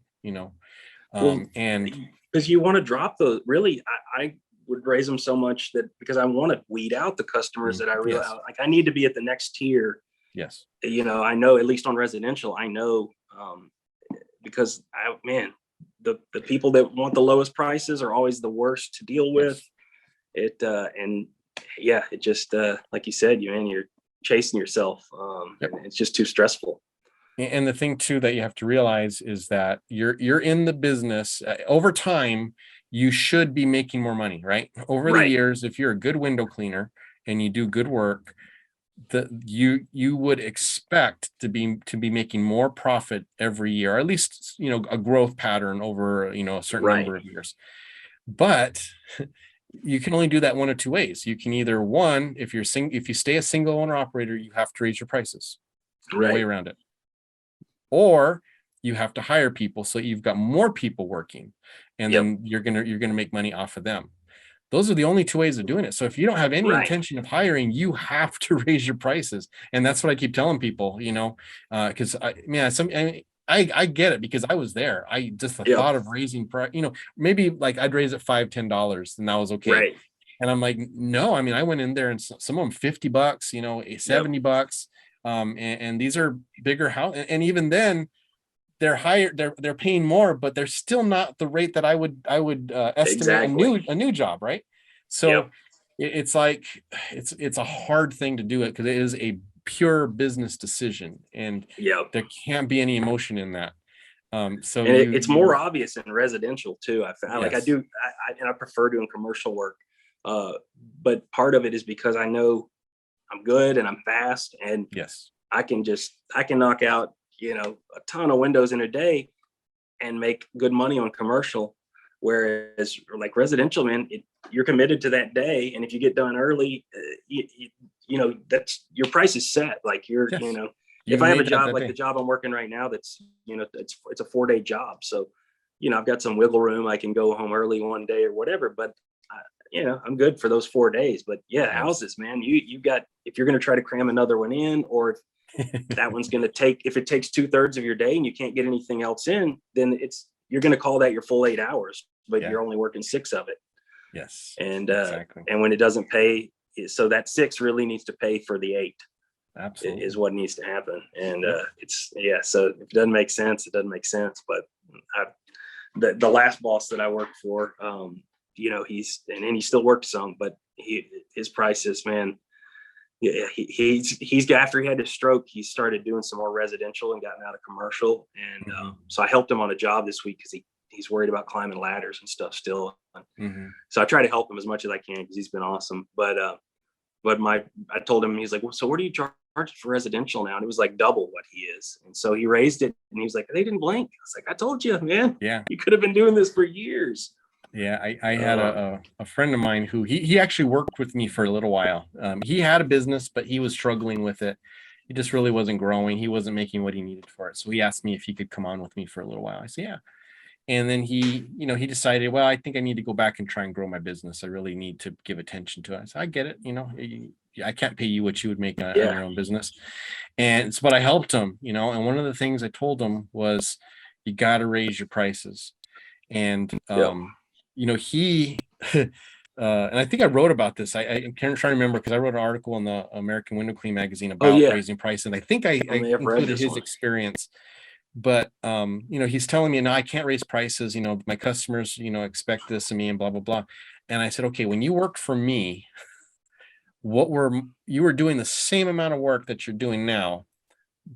Well, and because you want to drop the really, I would raise them so much that, because I want to weed out the customers that I really yes, like. I need to be at the next tier. yes, I know, at least on residential, I know, because the people that want the lowest prices are always the worst to deal with. yes. And yeah, it just like you said, you're chasing yourself. Yep. And it's just too stressful. And the thing too that you have to realize is that you're in the business, over time. You should be making more money, right? Over the Right. years, if you're a good window cleaner and you do good work, you would expect to be making more profit every year, or at least a growth pattern over a certain Right. number of years. But you can only do that one of two ways. You can either, one, if you stay a single owner operator, you have to raise your prices. No way Right. around it. Or you have to hire people, so you've got more people working, and Yep. then you're gonna make money off of them. Those are the only two ways of doing it. So if you don't have any Right. intention of hiring, you have to raise your prices. And that's what I keep telling people, because I get it, because I was there. I just the Yep. thought of raising price, maybe like I'd raise it $5-10, and that was okay. Right. And I'm like, no, I mean, I went in there, and some of them $50, $70. And these are bigger house, and even then they're higher, they're paying more, but they're still not the rate that I would estimate Exactly. a new job, right? So Yep. it's like it's a hard thing to do it, because it is a pure business decision, and Yep. there can't be any emotion in that. So And it's more obvious in residential too. Like I yes, do, and I prefer doing commercial work. But part of it is because I know I'm good and I'm fast, and yes, I can knock out, a ton of windows in a day and make good money on commercial. Whereas like residential, man, you're committed to that day. And if you get done early, you know, that's your price is set. Like you're, Yes. you know, You if I have a made that job that like day. the job I'm working right now, that's, you know, it's a 4-day job. So, you know, I've got some wiggle room. I can go home early one day or whatever, but you know, I'm good for those 4 days. But yeah, Yes. houses, man, you got, if you're going to try to cram another one in, or if that one's going to take, if it takes 2/3 of your day and you can't get anything else in, then you're going to call that your full 8 hours, but Yeah. you're only working 6 of it. Yes. And exactly. and when it doesn't pay, so that 6 really needs to pay for the 8. Absolutely. Is what needs to happen. And Yep. it's, yeah, so if it doesn't make sense, it doesn't make sense. But the last boss that I worked for, you know, he still worked some, but his prices, man, yeah, he's after he had his stroke, he started doing some more residential and gotten out of commercial. And so I helped him on a job this week because he's worried about climbing ladders and stuff still. So I try to help him as much as I can because he's been awesome. But I told him, he's like, well, so what do you charge for residential now? And it was like double what he is. And so he raised it, and he was like, they didn't blink. I was like, I told you, man. Yeah. You could have been doing this for years. Yeah, I had a friend of mine who he actually worked with me for a little while. He had a business, but he was struggling with it. He just really wasn't growing. He wasn't making what he needed for it. So he asked me if he could come on with me for a little while. I said, yeah. And then he decided, well, I think I need to go back and try and grow my business. I really need to give attention to it. I said, I get it. You know, I can't pay you what you would make on your own business. And but I helped him, you know, and one of the things I told him was, you got to raise your prices. And, you know, he, and I think I wrote about this. I can't try to remember because I wrote an article in the American Window Clean magazine about raising prices. And I think I included his experience. But you know, he's telling me, no, I can't raise prices, you know, my customers, you know, expect this of me and blah blah blah. And I said, okay, when you worked for me, you were doing the same amount of work that you're doing now,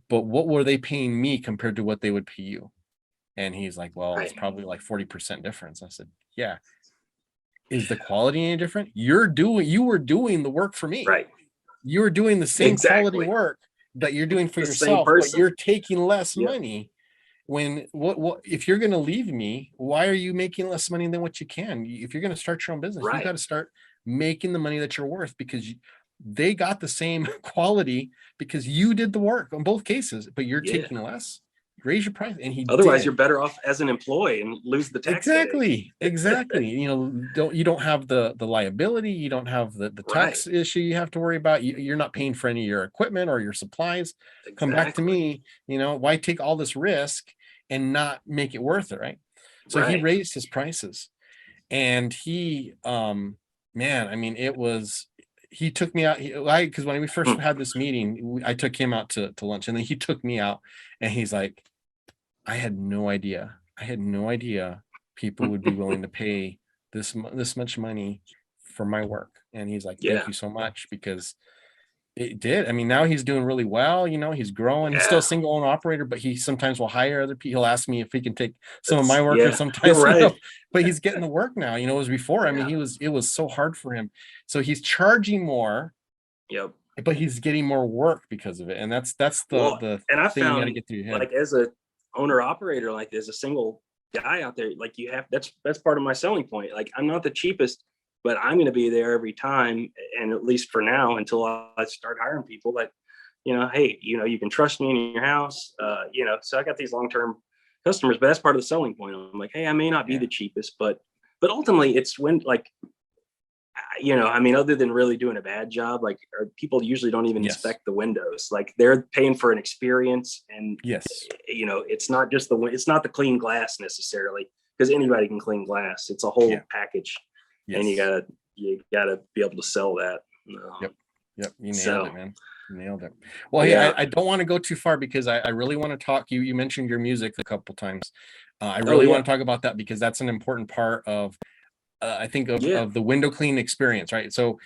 but what were they paying me compared to what they would pay you? And he's like, well, it's probably like 40% difference. I said, yeah. Is the quality any different? You were doing the work for me, right? You were doing the same quality work that you're doing for yourself, but you're taking less money. When what if you're going to leave me, why are you making less money than what you can? If you're going to start your own business, you got to start making the money that you're worth, because they got the same quality because you did the work in both cases, but you're taking less. Raise your price. And otherwise you're better off as an employee and lose the tax. Exactly. You know, you don't have the liability, you don't have the tax issue you have to worry about. You're not paying for any of your equipment or your supplies. Come back to me. You know, why take all this risk and not make it worth it, right? So he raised his prices, and he man, I mean, he took me out. Because when we first had this meeting, I took him out to lunch, and then he took me out, and he's like, I had no idea people would be willing to pay this much money for my work. And he's like, thank you so much, because it did. I mean, now he's doing really well. You know, he's growing. He's still a single owner operator, but he sometimes will hire other people. He'll ask me if he can take some of my work or sometimes, you know, but he's getting the work now. You know, it was before. I mean, it was so hard for him. So he's charging more. But he's getting more work because of it. And that's the and I thing found, you got to get through your head. Like, as a owner operator, like as a single guy out there, like that's part of my selling point. Like, I'm not the cheapest, but I'm going to be there every time. And at least for now, until I start hiring people, that, you know, hey, you know, you can trust me in your house. You know, so I got these long-term customers, but that's part of the selling point. I'm like, hey, I may not be the cheapest, but ultimately it's when, like, you know, I mean, other than really doing a bad job, like, people usually don't even inspect the windows. Like, they're paying for an experience, and you know, it's not just it's not the clean glass necessarily, because anybody can clean glass. It's a whole package, and you gotta be able to sell that. Yep, you nailed it, man. You nailed it. Well, hey, I don't want to go too far, because I really want to talk. You mentioned your music a couple times. I really want to talk about that, because that's an important part of I think of the window clean experience, right? So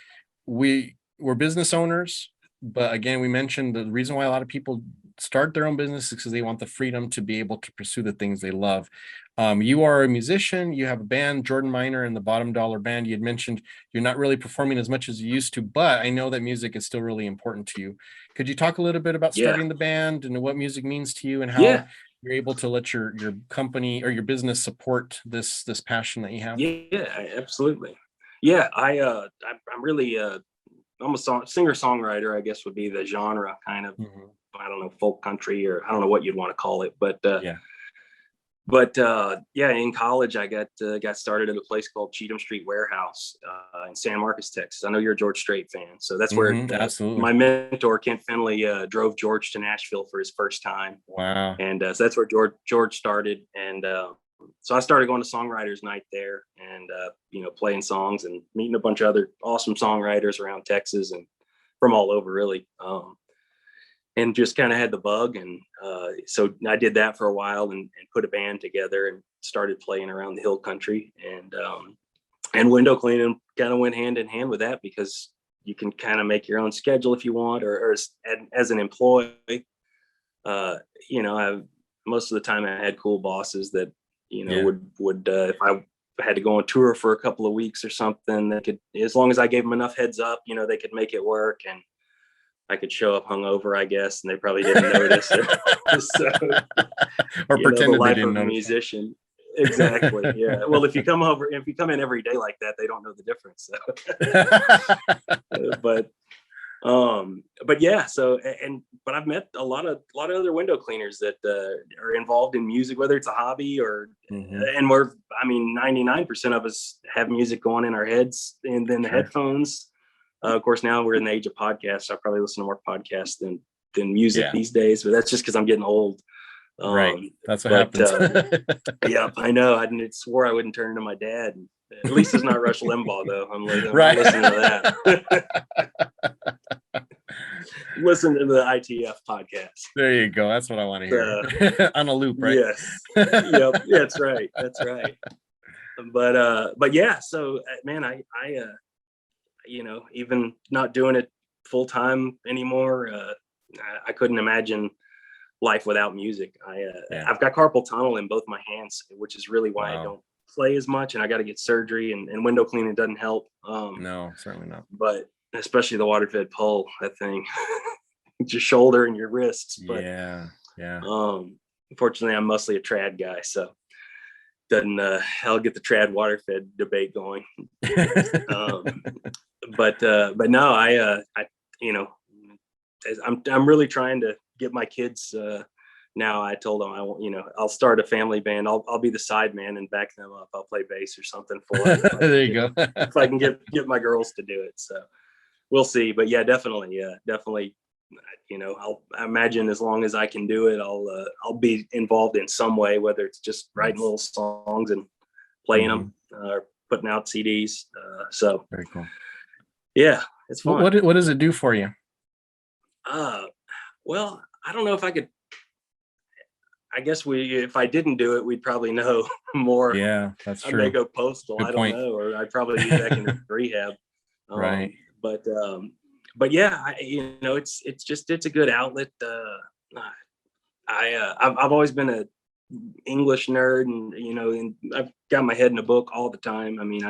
we're business owners, but again, we mentioned the reason why a lot of people start their own business is because they want the freedom to be able to pursue the things they love. You are a musician, you have a band, Jordan Miner and the Bottom Dollar Band. You had mentioned you're not really performing as much as you used to, but I know that music is still really important to you. Could you talk a little bit about starting the band and what music means to you, and how you're able to let your company or your business support this passion that you have. Yeah, absolutely. Yeah, I'm really I'm a singer songwriter, I guess would be the genre, kind of. Mhm. I don't know, folk country, or I don't know what you'd want to call it, but Yeah. yeah, in college I got started at a place called Cheatham Street Warehouse in San Marcos, Texas. I know you're a George Strait fan, so that's where Absolutely. my mentor Kent Finley drove George to Nashville for his first time, Wow. and so that's where George started, and so I started going to songwriters night there, and playing songs and meeting a bunch of other awesome songwriters around Texas and from all over, really. And just kind of had the bug, and so I did that for a while, and put a band together and started playing around the hill country, and window cleaning kind of went hand in hand with that, because you can kind of make your own schedule if you want, or as an employee. Most of the time I had cool bosses that Yeah. would if I had to go on tour for a couple of weeks or something, they could, as long as I gave them enough heads up, they could make it work, and I could show up hungover, I guess, and they probably didn't notice. So, Or the pretended they life didn't of a notice. musician. Exactly. Yeah. Well, if you come in every day like that, they don't know the difference. So. But yeah. So but I've met a lot of other window cleaners that are involved in music, whether it's a hobby or, Mhm. and 99% of us have music going in our heads, and then the Sure. headphones. Of course, now we're in the age of podcasts. So I probably listen to more podcasts than music Yeah. these days, but that's just because I'm getting old. Right. That's what But happens. yeah, I know. I swore I wouldn't turn to my dad. At least it's not Rush Limbaugh, though. I'm Right. listening to that. Listen to the ITF podcast. There you go. That's what I want to hear. On a loop, right? Yes. Yep. That's right. That's right. But yeah. So man, I even not doing it full time anymore, I couldn't imagine life without music. Yeah. I've got carpal tunnel in both my hands, which is really why I Wow. don't play as much, and I got to get surgery, and window cleaning doesn't help. No, certainly not. But especially the water fed pull, that thing, your shoulder and your wrists. But Yeah. unfortunately, I'm mostly a trad guy, so doesn't I'll get the trad water fed debate going. But no, I'm really trying to get my kids. Now I told them I'll start a family band. I'll be the side man and back them up. I'll play bass or something for them. There you go. If I can get my girls to do it. So we'll see. But yeah, definitely. I imagine as long as I can do it, I'll be involved in some way, whether it's just writing little songs and playing them, or putting out CDs. So very cool. Yeah, it's fun. What does it do for you? Well, I don't know if I could. I guess if I didn't do it, we'd probably know more. Yeah, that's true. I may go postal. Good I point. don't know, or I'd probably be back in rehab. Right. But yeah, it's a good outlet. I've always been a English nerd, and I've got my head in a book all the time. I mean,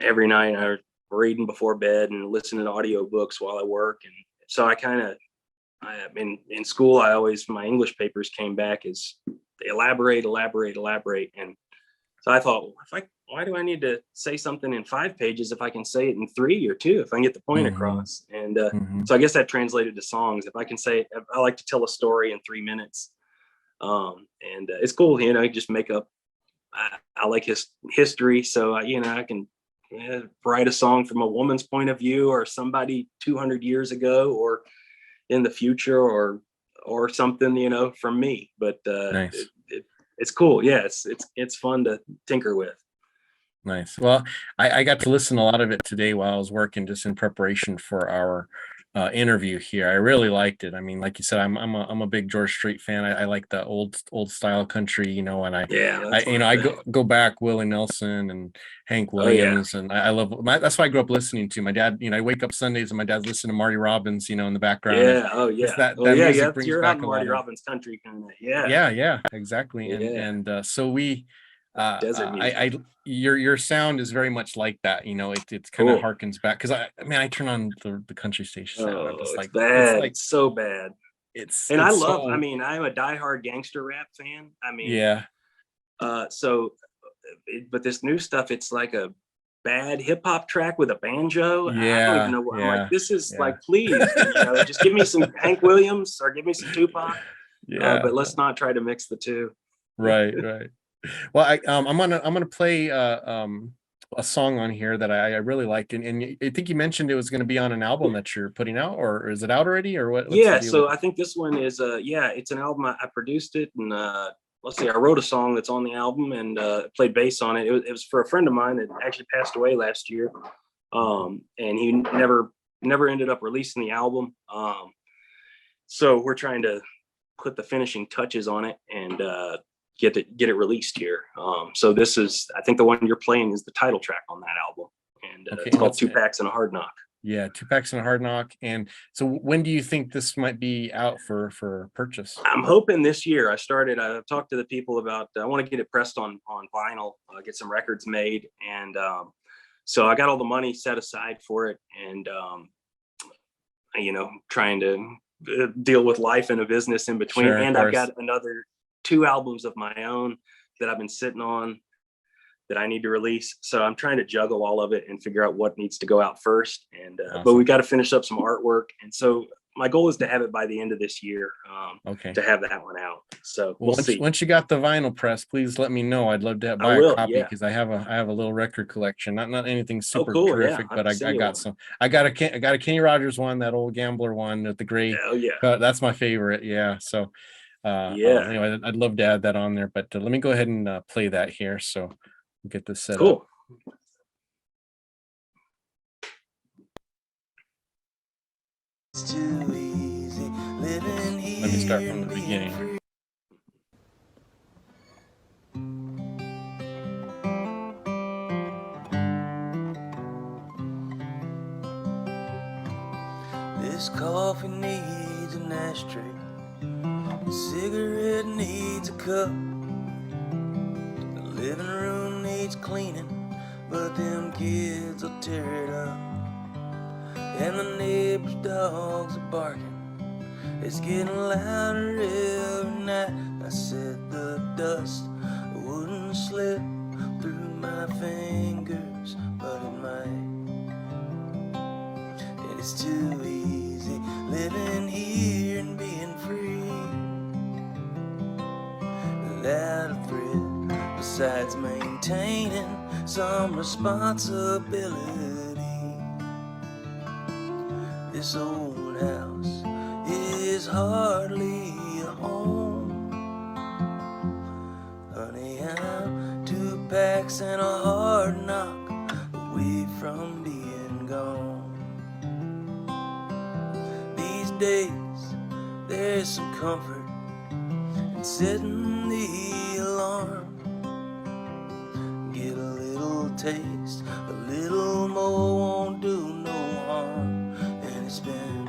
every night I'm reading before bed and listening to audiobooks while I work. And so in school, my English papers came back as elaborate. And so I thought, why do I need to say something in 5 pages if I can say it in 3 or 2, if I can get the point across? And so I guess that translated to songs. If I like to tell a story in 3 minutes. And it's cool, you just make up. I like his history, so I can write a song from a woman's point of view, or somebody 200 years ago, or in the future, or something from me. But nice. It's cool. Yeah, it's fun to tinker with. Nice. Well, I got to listen to a lot of it today while I was working, just in preparation for our interview here. I really liked it. I mean, like you said, I'm a big George Strait fan. I like the old style country, and I go back Willie Nelson and Hank Williams, and I love that's why I grew up listening to my dad. I wake up Sundays and my dad's listening to Marty Robbins, in the background. Yeah. Oh yeah. That music brings you're back out in a Marty lot Robbins country kind of. Yeah. Yeah, exactly. And so we desert music. your sound is very much like that. It's kind of harkens back, because I turn on the country station sound. I'm just it's like, bad. It's so bad. And I it's love, so, I mean, I'm a diehard gangster rap fan. I mean, yeah, but this new stuff, it's like a bad hip hop track with a banjo. I don't even yeah, know what I'm like. yeah, This is yeah, like, please, just give me some Hank Williams or give me some Tupac. yeah. But let's not try to mix the two. Right, right. Well, I'm gonna play a song on here that I really liked, and I think you mentioned it was going to be on an album that you're putting out, or is it out already, or what's the Yeah, deal with so it? I think this one is it's an album. I produced it, and let's see, I wrote a song that's on the album, and played bass on it. It was for a friend of mine that actually passed away last year, and he never ended up releasing the album. So we're trying to put the finishing touches on it and get it released here. So this is, I think the one you're playing is the title track on that album, and Okay, it's and called that's Two Packs and a Hard Knock. yeah, Two Packs and a Hard Knock. And so when do you think this might be out for purchase? I'm hoping this year. I've talked to the people about, I want to get it pressed on vinyl, get some records made. And so I got all the money set aside for it, and trying to deal with life and a business in between. Sure, of And I've course. got another 2 albums of my own that I've been sitting on that I need to release. So I'm trying to juggle all of it and figure out what needs to go out first. And but Awesome. we got to finish up some artwork. And so my goal is to have it by the end of this year, Okay. to have that one out. So Well, we'll see. once you got the vinyl press, please let me know. I'd love to I buy a will, copy yeah. because I have a little record collection. Not anything Oh, super cool. Yeah. terrific, I'll but I send you got one. some. I got a Kenny Rogers one, that old Gambler one with the gray. Oh, yeah. That's my favorite. Yeah. So Yeah. anyway, I'd love to add that on there, but let me go ahead and play that here. So we'll get this set up. Cool. It's too easy living here. Let me start from the beginning. This coffee needs an ashtray. The cigarette needs a cup. The living room needs cleaning, but them kids will tear it up. And the neighbor's dogs are barking. It's getting louder every night. I said the dust wouldn't slip through my fingers, but it might. And it's too easy living here and being free without a threat, besides maintaining some responsibility. This old house is hardly a home. Honey, I'm 2 packs and a hard knock away from being gone. These days, there's some comfort in setting the alarm. Get a little taste, a little more won't do no harm. And it's been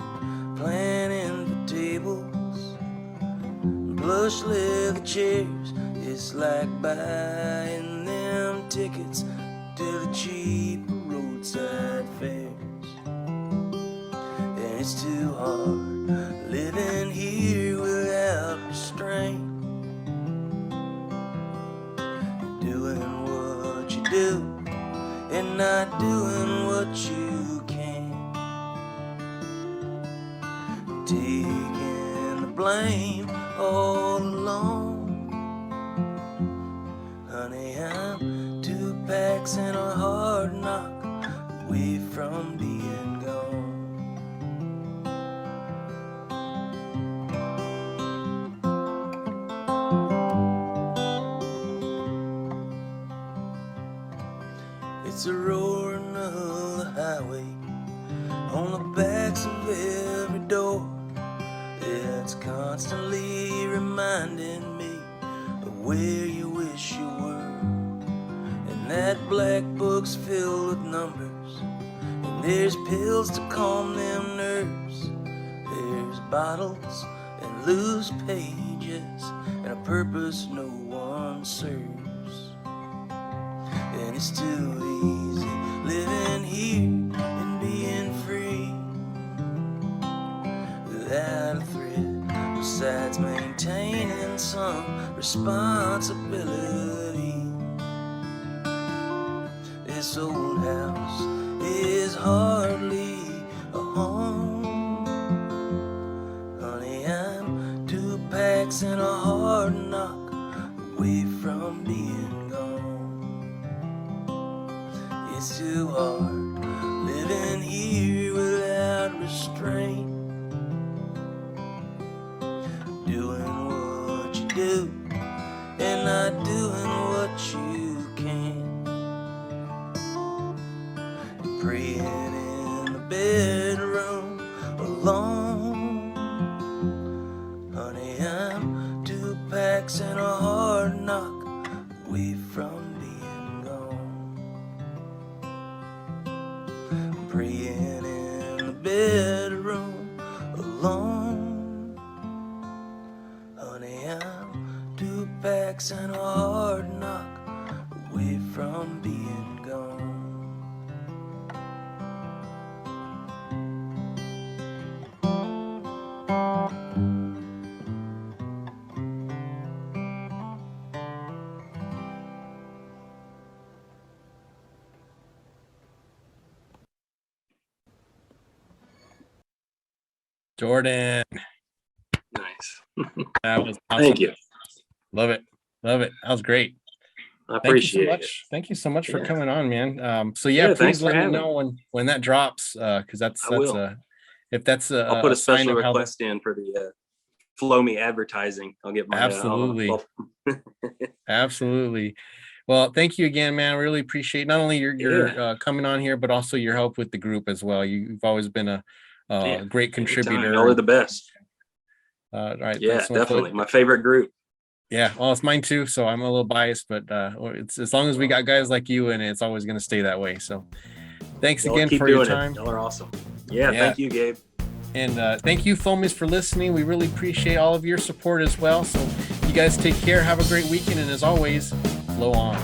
planning for tables, plush leather chairs. It's like buying them tickets to the cheap roadside fairs. And it's too hard living here without restraint. Doing what you do and not doing what you can. Taking the blame all alone. Honey, I'm 2 packs and a hard knock away from being gone. It's a roaring of the highway on the backs of every door. It's constantly reminding me of where you wish you were. And that black book's filled with numbers, and there's pills to calm them nerves. There's bottles and loose pages and a purpose no one serves. And it's too easy living here and being free without a threat, besides maintaining some responsibility. This old house is hardly a home. Honey, I'm 2 packs and a hard knock away from being gone. It's too hard living here without restraint, doing what you do and not doing what you can. Praying in the bedroom alone. Honey, I'm 2 packs and a hard knock away from being gone. Praying in the bedroom alone. Honey, I'm 2 packs and a hard knock away from being gone. Jordan, Nice. that was awesome. Thank you. Love it. Love it. That was great. I Thank you so appreciate it. much. Thank you so much for Yeah. coming on, man. So Yeah, yeah, thanks please for let me having know when that drops. Cause that's I will. if that's I'll put a sign special of how the- request in for the Flow Me advertising. I'll get my Absolutely. Absolutely. Well, thank you again, man. Really appreciate not only your coming on here, but also your help with the group as well. You've always been a great contributor. Y'all are the best. All right. Yeah, thanks so much. definitely. My favorite group. Yeah, well, it's mine too. So I'm a little biased, but it's as long as we got guys like you in it, it's always going to stay that way. So thanks Y'all again keep for your doing time. it. Y'all are awesome. Yeah, Yeah. thank you, Gabe. And thank you, Foamies, for listening. We really appreciate all of your support as well. So you guys take care. Have a great weekend. And as always, flow on.